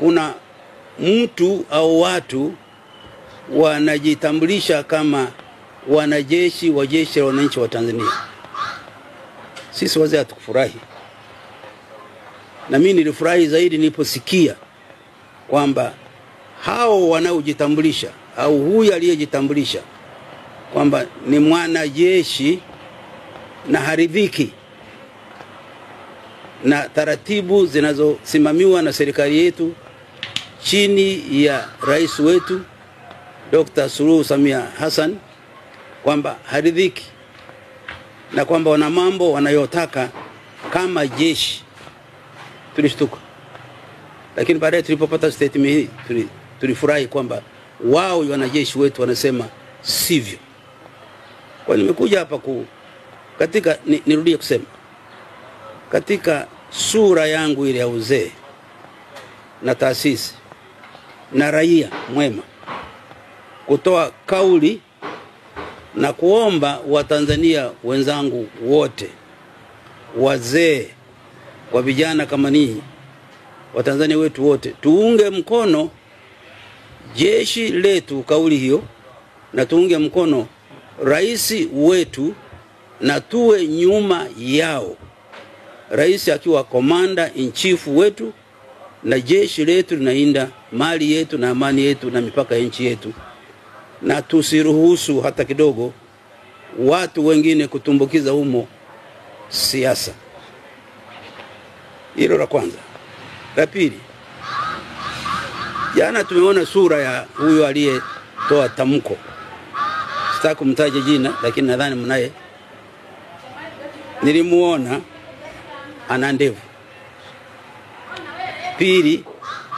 kuna mtu au watu wanajitambulisha kama wanajeshi wa jeshi la wananchi wa Tanzania. Sisi wazee hatukufurahi. Na mimi nilifurahi zaidi niliposikia kwamba hao wanaojitambulisha au huyu aliyejitambulisha kwamba ni mwanajeshi na haridhiki na taratibu zinazosimamiwa na serikali yetu chini ya rais wetu Dr. Suluhu Samia Hassan, kwamba haridhiki na kwamba wana mambo wanayotaka kama jeshi. Tulishtuka. Lakini baadaye tulipopata statement hii tulifurahi kwamba wao wanajeshi wetu wanasema sivyo. Kwa nimekuja hapa katika nirudie kusema katika sura yangu ile ya uzee na taasisi na raia mwema, kutoa kauli na kuomba Watanzania wenzangu wote, wazee kwa vijana kama ninyi, Watanzania wetu wote, tuunge mkono jeshi letu kauli hiyo, na tuunge mkono rais wetu na tuwe nyuma yao. Rais akiwa commander in chief wetu, na jeshi letu linainda mali yetu na amani yetu na mipaka ya nchi yetu, na tusiruhusu hata kidogo watu wengine kutumbukiza humo siasa. Hilo la kwanza. La pili, jana tumeona sura ya huyo aliyetoa tamko. Sitaki kumtaja jina, lakini nadhani mnaye. Nilimuona ana ndevu. Pili,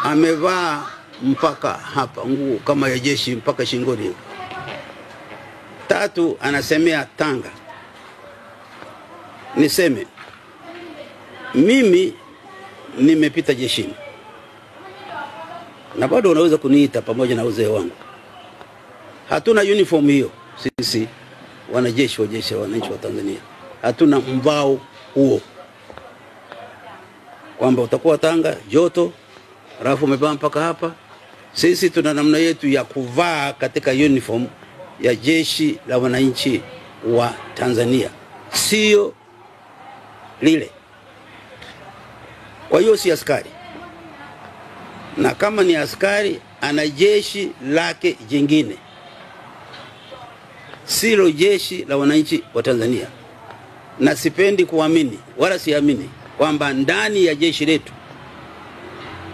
amevaa mpaka hapa nguo kama ya jeshi mpaka shingoni. Tatu, anasemea Tanga. Niseme mimi nimepita jeshini na bado unaweza kuniita pamoja na uzee wangu. Hatuna uniform hiyo sisi wanajeshi wa jeshi la wananchi wa Tanzania. Hatuna mvao huo kwamba utakuwa Tanga joto alafu umevaa mpaka hapa. Sisi tuna namna yetu ya kuvaa katika uniform ya jeshi la wananchi wa Tanzania, sio lile. Kwa hiyo si askari, na kama ni askari ana jeshi lake jingine, silo jeshi la wananchi wa Tanzania. Na sipendi kuamini wala siamini kwamba ndani ya jeshi letu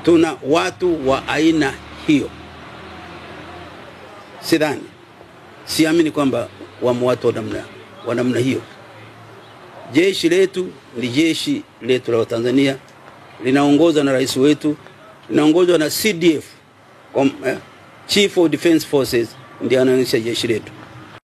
tuna watu wa aina hiyo. Sidhani, siamini kwamba watu wa namna hiyo. Jeshi letu ni jeshi letu la Tanzania, linaongozwa na rais wetu, linaongozwa na CDF, Chief of Defense Forces, ndiye anaendesha jeshi letu.